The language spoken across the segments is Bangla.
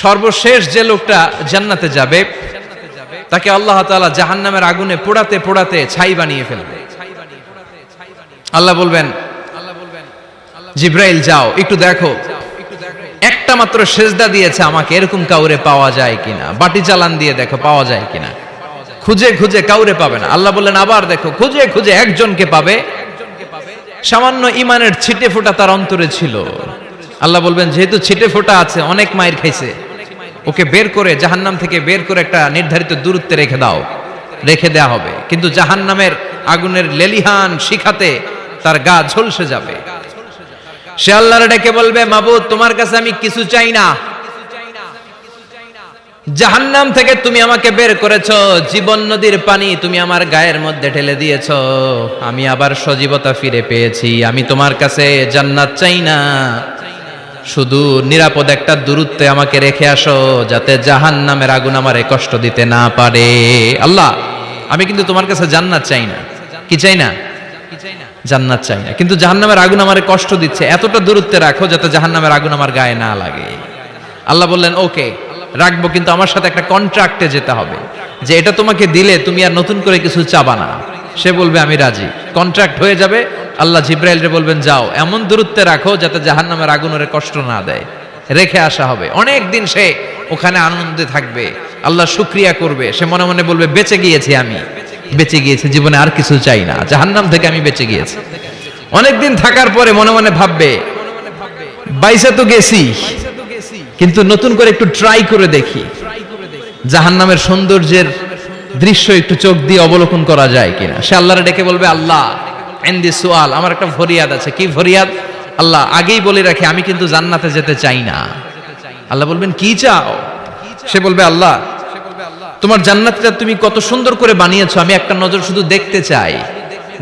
সর্বশেষ যে লোকটা জান্নাতে যাবে তাকে আল্লাহ তাআলা জাহান্নামের আগুনে পোড়াতে পোড়াতে ছাই বানিয়ে ফেলবে। আল্লাহ বলবেন, জিব্রাইল যাও একটু দেখো, একটা মাত্র সেজদা দিয়েছে আমাকে, এরকম কাউরে পাওয়া যায় কিনা। বাটি চালান দিয়ে দেখো পাওয়া যায় কিনা। খুঁজে খুঁজে কাউরে পাবে না। আল্লাহ বললেন আবার দেখো, খুঁজে খুঁজে একজনকে পাবে, সামান্য ঈমানের ছিটে ফোঁটা তার অন্তরে ছিল। আল্লাহ বলবেন যেহেতু ছিটে ফোঁটা আছে, অনেক মায়ের খাইছে, ওকে বের করে জাহান্নাম থেকে বের করে একটা নির্ধারিত দূরত্বে রেখে দাও। রেখে দেয়া হবে, কিন্তু জাহান্নামের আগুনের লেলিহান শিখাতে তার গা ঝলসে যাবে। সে আল্লাহর ডেকে বলবে, মাবুদ তোমার কাছে আমি কিছু চাই না, জাহান্নাম থেকে তুমি আমাকে বের করেছো, জীবন নদীর পানি তুমি আমার গায়ের মধ্যে ঢেলে দিয়েছো, আমি আবার সজীবতা ফিরে পেয়েছি। আমি তোমার কাছে জান্নাত চাই না, শুধু নিরাপদ একটা দূরত্বে আমাকে রেখে আসো, যাতে জাহান্নামের আগুন আমারে কষ্ট দিতে না পারে। আল্লাহ আমি কিন্তু তোমার কাছে জান্নাত চাই না। কি চাই না? জান্নাত চাই না, কিন্তু জাহান্নামের আগুন আমারে কষ্ট দিচ্ছে, এতটা দূরত্বে রাখো যাতে জাহান্নামের আগুন আমার গায়ে না লাগে। আল্লাহ বললেন ওকে রাখবো, কিন্তু আমার সাথে একটা কন্ট্রাক্টে যেতে হবে, যে এটা তোমাকে দিলে তুমি আর নতুন করে কিছু চাবা না। সে বলবে আমি রাজি, কন্ট্রাক্ট হয়ে যাবে। আল্লাহ জিব্রাইলকে বলবেন যাও এমন দূরত্বে রাখো যাতে জাহান্নামের আগুন ওরে কষ্ট না দেয়। রেখে আসা হবে, অনেক দিন সে ওখানে আনন্দে থাকবে, আল্লাহ শুকরিয়া করবে। সে মনে মনে বলবে বেঁচে গিয়েছি, আমি বেঁচে গিয়েছি, জীবনে আর কিছু চাই না, জাহান্নাম থেকে আমি বেঁচে গিয়েছি। অনেকদিন থাকার পরে মনে মনে ভাববে বাইসে তো গেছি, কিন্তু নতুন করে একটু ট্রাই করে দেখি, জাহান্নামের সৌন্দর্যের দৃশ্য একটু চোখ দিয়ে অবলোকন করা যায় কিনা। সে আল্লাহরে ডেকে বলবে আল্লাহ ইনদি সুআল, আমার একটা ফরিয়াদ আছে। কি ফরিয়াদ? আল্লাহ আগেই বলে রাখি আমি কিন্তু জান্নাতে যেতে চাই না। আল্লাহ বলবেন কি চাও? সে বলবে আল্লাহ তোমার জান্নাতটা তুমি কত সুন্দর করে বানিয়েছো, আমি একটা নজর শুধু দেখতে চাই।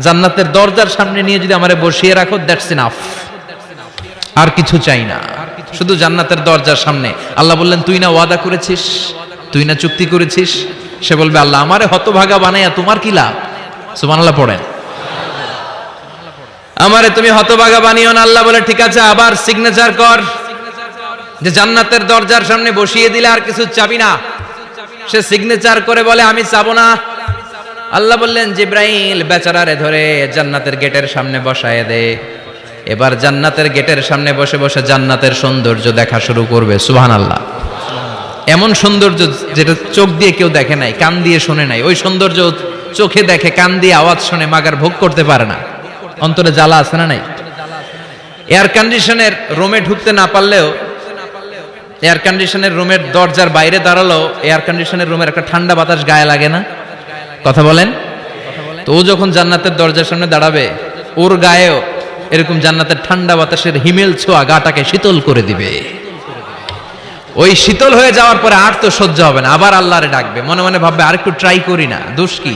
জান্নাতের দরজার সামনে নিয়ে যদি আমারে বসিয়ে রাখো, দ্যাটস ইনাফ, আর কিছু চাই না, শুধু জান্নাতের দরজার সামনে। আল্লাহ বললেন তুই না ওয়াদা করেছিস, তুই না চুক্তি করেছিস। সে বলবে আল্লাহ আমারে হতভাগা বানাইয়া তোমার কি লাভ? সুবহানাল্লাহ পড়েন। আমারে তুমি হতভাগা বানিও না। আল্লাহ বলে ঠিক আছে, আবার সিগনেচার কর যে জান্নাতের দরজার সামনে বসিয়ে দিলে আর কিছু চাবি না। সে সিগনেচার করে বলে আমি চাবো না। আল্লাহ বললেন জিব্রাইল বেচারারে ধরে জান্নাতের গেটের সামনে বসায় দে। এবার জান্নাতের গেটের সামনে বসে বসে জান্নাতের সৌন্দর্য দেখা শুরু করবে। সুবহানাল্লাহ। এমন সৌন্দর্য যেটা চোখ দিয়ে কেউ দেখে নাই, কান দিয়ে শোনে নাই। ওই সৌন্দর্য চোখে দেখে, কান দিয়ে আওয়াজ শুনে, মাগার ভোগ করতে পারে না। অন্তরে জ্বালা আছে না নাই? এয়ার কন্ডিশনের রুমে ঢুকতে না পারলেও, এয়ার কন্ডিশনের রুমের দরজার বাইরে দাঁড়ালো, এয়ার কন্ডিশনের রুমের একটা ঠান্ডা বাতাস গায়ে লাগে না? কথা বলেন তো। ও যখন জান্নাতের দরজার সামনে দাঁড়াবে, ওর গায়েও এরকম জান্নাতের ঠান্ডা বাতাসের হিমেল ছোঁয়া গাটাকে শীতল করে দিবে। ওই শীতল হয়ে যাওয়ার পরে আর তো সহ্য হবে না, আবার আল্লাহরে ডাকবে। মনে মনে ভাববে আর একটু ট্রাই করি না, দোষ কি,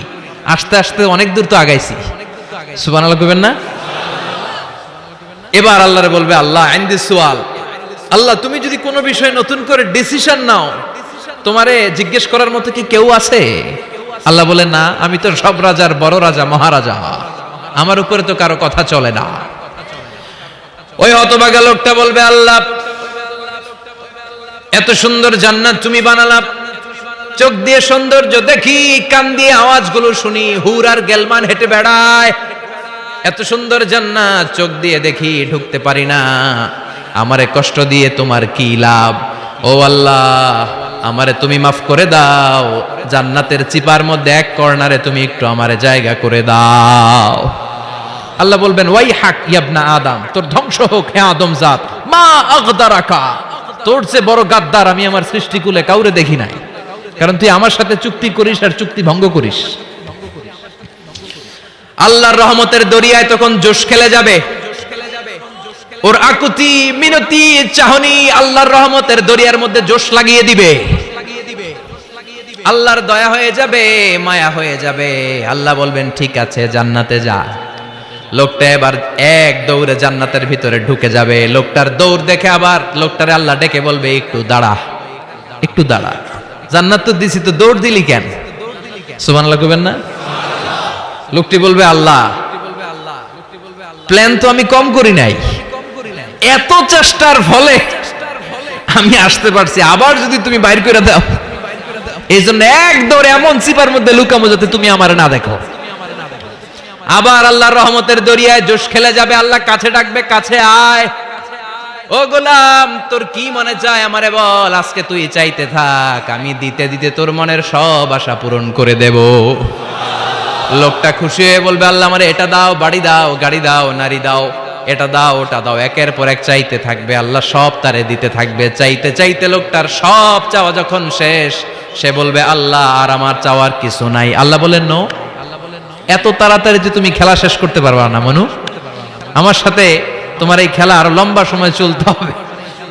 আস্তে আস্তে অনেক দূর তো আগাইছি। সুবহানাল্লাহ কইবেন না? এবার আল্লাহরে বলবে আল্লাহ ইনদি সুআল, আল্লাহ তুমি যদি কোনো বিষয়ে নতুন করে ডিসিশন নাও, তোমারে জিজ্ঞেস করার মতো কি কেউ আছে? আল্লাহ বলে না, আমি তো সব রাজার বড় রাজা, মহারাজা, আমার উপরে তো কারো কথা চলে না। ওই হতভাগা লোকটা বলবে আল্লাহ এত সুন্দর জান্নাত তুমি বানালা, চোখ দিয়ে সৌন্দর্য দেখি, কান দিয়ে আওয়াজগুলো শুনি, হুর আর গেলমান হেঁটে বেড়ায়, এত সুন্দর জান্নাত চোখ দিয়ে দেখি, ঢুকতে পারি না, আমারে কষ্ট দিয়ে তোমার কি লাভ? ও আল্লাহ আমারে তুমি মাফ করে দাও, জান্নাতের চিপার মধ্যে এক কর্নারে তুমি একটু আমারে জায়গা করে দাও। আল্লাহ বলবেন ওয়াই হাক ইয়াবনা আদম, তোর ধ্বংস হোক হে আদম জাত, মা আগদারাকা, তোর চেয়ে বড় গাদ্দার আমি আমার সৃষ্টিকুলে কাউরে দেখি নাই, কারণ তুই আমার সাথে চুক্তি করিস আর চুক্তি ভঙ্গ করিস। আল্লাহর রহমতের দরিয়ায় তখন জোশ খেলে যাবে, ওর আকুতি মিনতি চাহনি আল্লাহর রহমতের দরিয়ার মধ্যে জোশ লাগিয়ে দিবে। আল্লাহর দয়া হয়ে যাবে, মায়া হয়ে যাবে। আল্লাহ বলবেন ঠিক আছে জান্নাতে যা। লোকটা এবার এক দৌড়ে জান্নাতের ভিতরে ঢুকে যাবে। লোকটার দৌড় দেখে আবার লোকটারে আল্লাহ ডেকে বলবে একটু দাঁড়া, একটু দাঁড়া, জান্নাত তো দিছি, তো দৌড় দিলি কেন? সুবহানাল্লাহ কইবেন না? লোকটি বলবে আল্লাহ প্ল্যান তো আমি কম করি নাই, এত চেষ্টার ফলে আমি আসতে পারছি, আবার যদি তুমি বাইর করে দাও, এই জন্য এক দৌড়ে এমন চিপার মধ্যে লুকামো যাতে তুমি আমার না দেখো। আবার আল্লাহর রহমতের দরিয়ায় জোশ খেলে যাবে, আল্লাহ কাছে ডাকবে, কাছে আয়, ও গোলাম তোর কি মনে চায় আমারে বল, আজকে তুই চাইতে থাক, আমি দিতে দিতে তোর মনের সব আশা পূরণ করে দেব। লোকটা খুশি হয়ে বলবে, আল্লাহ আমারে এটা দাও, বাড়ি দাও, গাড়ি দাও, নারী দাও, এটা দাও, ওটা দাও, একের পর এক চাইতে থাকবে, আল্লাহ সব তারে দিতে থাকবে। চাইতে চাইতে লোকটার সব চাওয়া যখন শেষ, সে বলবে, আল্লাহ আর আমার চাওয়ার কিছু নাই। আল্লাহ বলেন, নো, এত তাড়াতাড়ি যে তুমি খেলা শেষ করতে পারবা না মনু, আমার সাথে তোমার এই খেলা আরো লম্বা সময় চলতে হবে,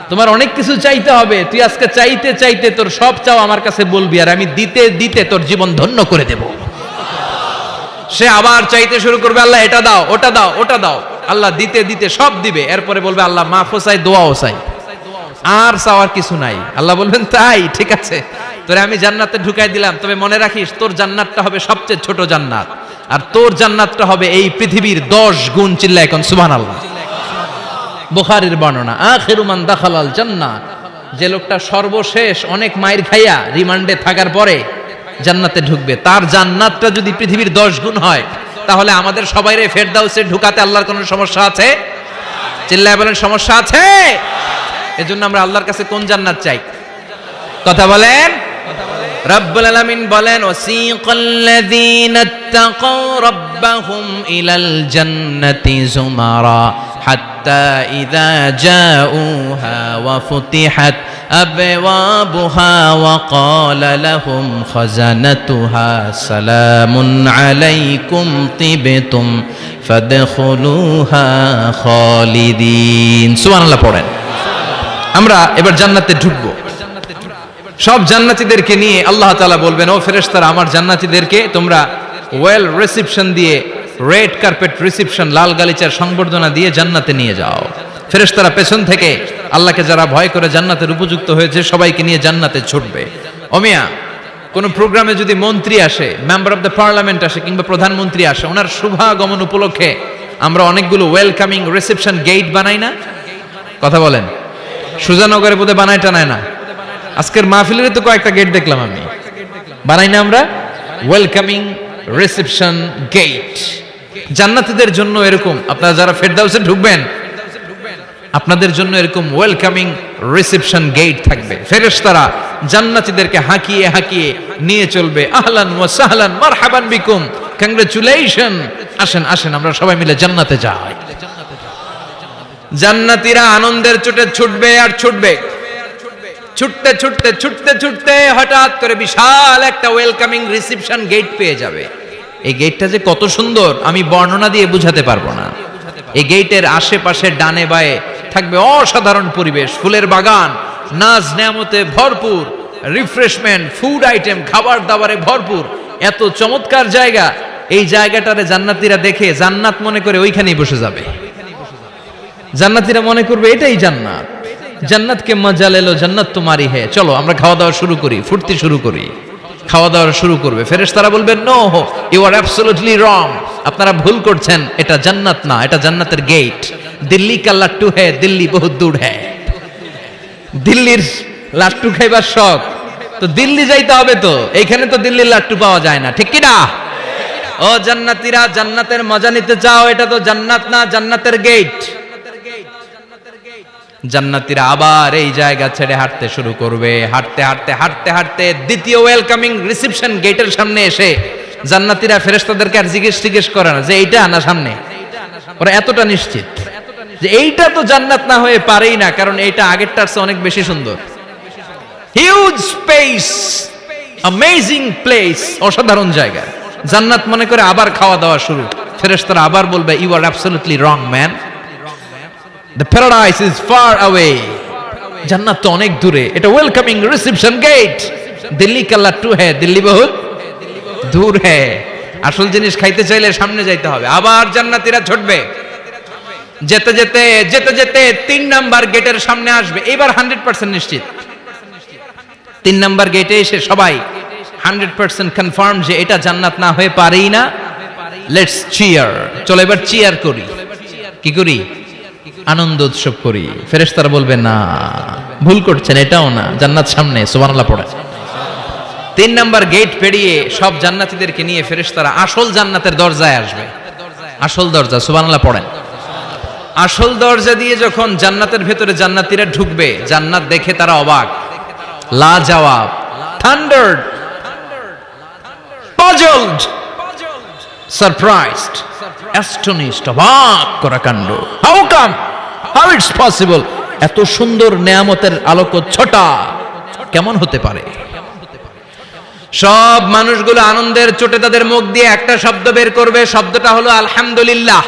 তোমার অনেক কিছু চাইতে হবে। তুই আজকে চাইতে চাইতে তোর সব চাও আমার কাছে বলবি, আর আমি দিতে দিতে তোর জীবন ধন্য করে দেব। সে আবার চাইতে শুরু করবে, আল্লাহ এটা দাও, ওটা দাও, ওটা দাও, আল্লাহ দিতে দিতে সব দিবে। এরপরে বলবে, আল্লাহ মাফও চাই, দোয়াও চাই, আর চাওয়ার কিছু নাই। আল্লাহ বলবেন, তাই ঠিক আছে, তোরে আমি জান্নাতে ঢুকাই দিলাম, তবে মনে রাখিস তোর জান্নাতটা হবে সবচেয়ে ছোট জান্নাত, আর তোর জান্নাতটা হবে এই পৃথিবীর 10 গুণ। চিল্লায় এখন সুবহানাল্লাহ। বুখারীর বর্ণনা, আখিরু মান দাখালাল জান্নাহ, যে লোকটা সর্বশেষ অনেক মাইর খাইয়া রিমান্ডে থাকার পরে জান্নাতে ঢুকবে, তার জান্নাতটা যদি পৃথিবীর 10 গুণ হয়, তাহলে আমাদের সবাইরে ফেরদাউসে ঢুকাতে আল্লাহর কোনো সমস্যা আছে? চিল্লায় বলেন, সমস্যা আছে? এজন্য আমরা আল্লাহর কাছে কোন জান্নাত চাই? কথা বলেন। রব্বুল আলামিন বলেন, ওয়াসিকাল্লাযীনা ইত্তাকাউ রাব্বাহুম ইলাল জান্নাতি যুমারা হাত্তা ইযা জাউহা ওয়া ফুতিহাত আবওয়াবুহা ওয়া ক্বালা লাহুম খাজানাতুহা সালামুন আলাইকুম তিবতুম ফাদখুলুহা খালিদিন। সুবহানাল্লাহ পড়েন। আমরা এবার জান্নাতে ঢুকবো। সব জান্নাতীদেরকে নিয়ে আল্লাহ তাআলা বলবেন, ও ফেরেশতারা, আমার জান্নাতীদেরকে তোমরা ওয়েল রিসেপশন দিয়ে, রেড কার্পেট রিসেপশন, লাল গালিচার সংবর্ধনা দিয়ে জান্নাতে নিয়ে যাও। ফেরেশতারা পেছন থেকে আল্লাহকে যারা ভয় করে জান্নাতের উপযুক্ত হয়েছে সবাইকে নিয়ে জান্নাতে ছুটবে। ওমিয়া, কোন প্রোগ্রামে যদি মন্ত্রী আসে, মেম্বার অফ দ্য পার্লামেন্ট আসে, কিংবা প্রধানমন্ত্রী আসে, ওনার শুভাগমন উপলক্ষে আমরা অনেকগুলো ওয়েলকামিং রিসেপশন গেট বানাই না? কথা বলেন। সুজানগরে বোধহয় বানায় টানায় না? আজকের মাহফিলের তো কয়েকটা গেট দেখলাম আমি, বানাই না আমরা? Welcoming reception gate. জান্নাতীদের জন্য এরকম, আপনারা যারা ফেরদাউসে ঢুকবেন আপনাদের জন্য এরকম ওয়েলকামিং রিসেপশন গেট থাকবে। ফেরেশতারা জান্নাতীদেরকে হাঁকিয়ে হাঁকিয়ে নিয়ে চলবে, আহলান ওয়া সাহলান মারহাবান বিকুম, কংগ্রাচুলেশন, আসেন আসেন আমরা সবাই মিলে জান্নাতে যাই। জান্নাতীরা আনন্দের চোটে ছুটবে আর ছুটবে, ছুটতে ছুটতে ছুটতে ছুটতে হঠাৎ করে বিশাল একটা ওয়েলকামিং রিসেপশন গেট পেয়ে যাবে। এই গেটটা যে কত সুন্দর আমি বর্ণনা দিয়ে বুঝাতে পারবো না। এই গেটের আশেপাশে ডানে বায়ে থাকবে অসাধারণ পরিবেশ, ফুলের বাগান, নাজ নেয়ামতে ভরপুর, রিফ্রেশমেন্ট, ফুড আইটেম, খাবার দাবারে ভরপুর, এত চমৎকার জায়গা। এই জায়গাটারে জান্নাতীরা দেখে জান্নাত মনে করে ওইখানেই বসে যাবে। জান্নাতীরা মনে করবে এটাই জান্নাত, জান্নাতকে মজা লেলো, জান্নাত তোমারই হে, চলো আমরা খাওয়া দাওয়া শুরু করি, ফুর্তি শুরু করি। খাওয়া দাওয়া শুরু করবে। ফেরেশতারা বলবেন, no, you are absolutely wrong, আপনারা ভুল করছেন, এটা জান্নাত না, এটা জান্নাতের গেট। দিল্লি কা লাট্টু হে, দিল্লি বহুত দূর হে। দিল্লির লাট্টু খাইবার শখ, তো দিল্লি যাইতে হবে, তো এইখানে তো দিল্লির লাট্টু পাওয়া যায় না, ঠিক কি না? ও জান্নাতীরা, জান্নাতের মজা নিতে চাও? এটা তো জান্নাত না, জান্নাতের গেট। জান্নাতীরা আবার এই জায়গা ছেড়ে হাঁটতে শুরু করবে। হাঁটতে হাঁটতে হাঁটতে হাঁটতে দ্বিতীয় ওয়েলকামিং রিসেপশন গেটের সামনে এসে জান্নাতীরা ফেরেশতাদেরকে আর জিজ্ঞেস করে না যে এইটা না সামনে, ওরা এতটা নিশ্চিত যে এইটা তো জান্নাত না হয়ে পারেই না, কারণ এইটা আগেরটার চেয়ে অনেক বেশি সুন্দর। হিউজ স্পেস, অ্যামেজিং প্লেস, অসাধারণ জায়গা। জান্নাত মনে করে আবার খাওয়া দাওয়া শুরু। ফেরেশতারা আবার বলবে, you are absolutely wrong man, the paradise is far away, জান্নাত তো অনেক দূরে, এটা ওয়েলকামিং রিসেপশন গেট। দিল্লি কা লাট্টু হে, দিল্লি বহুত দূর হে। আসল জিনিস খাইতে চাইলে সামনে যাইতে হবে। আবার জান্নাতীরা ছুটবে, যেতে যেতে যেতে যেতে 3 নাম্বার গেটের সামনে আসবে। এবার 100% নিশ্চিত, 3 নাম্বার গেটে এসে সবাই 100% কনফার্ম যে এটা জান্নাত না হয়ে পারেই না। লেটস চিয়ার, চলো এবার চিয়ার করি। কি করি? আনন্দ উৎসব করি, ফেরেশতারা বলবে না, ভুল করছেন, এটাও না, জান্নাত সামনে, সুবহানাল্লাহ পড়ে। 3 নাম্বার গেট পেরিয়ে সব জান্নাতীদেরকে নিয়ে ফেরেশতারা আসল জান্নাতের দরজায় আসবে। আসল দরজা, সুবহানাল্লাহ পড়েন। আসল দরজা দিয়ে যখন জান্নাতের ভেতরে জান্নাতীরা ঢুকবে, জান্নাত দেখে তারা অবাক, লাজবাব, থান্ডার্ড, পাজলড, সারপ্রাইজড, অ্যাস্টনিশড, অবাক করা কাণ্ড। How come, how it's possible, এত সুন্দর নেয়ামতের আলোকচ্ছটা কেমন হতে পারে? সব মানুষগুলো আনন্দের চোটে তাদের মুখ দিয়ে একটা শব্দ বের করবে, শব্দটা হলো আলহামদুলিল্লাহ।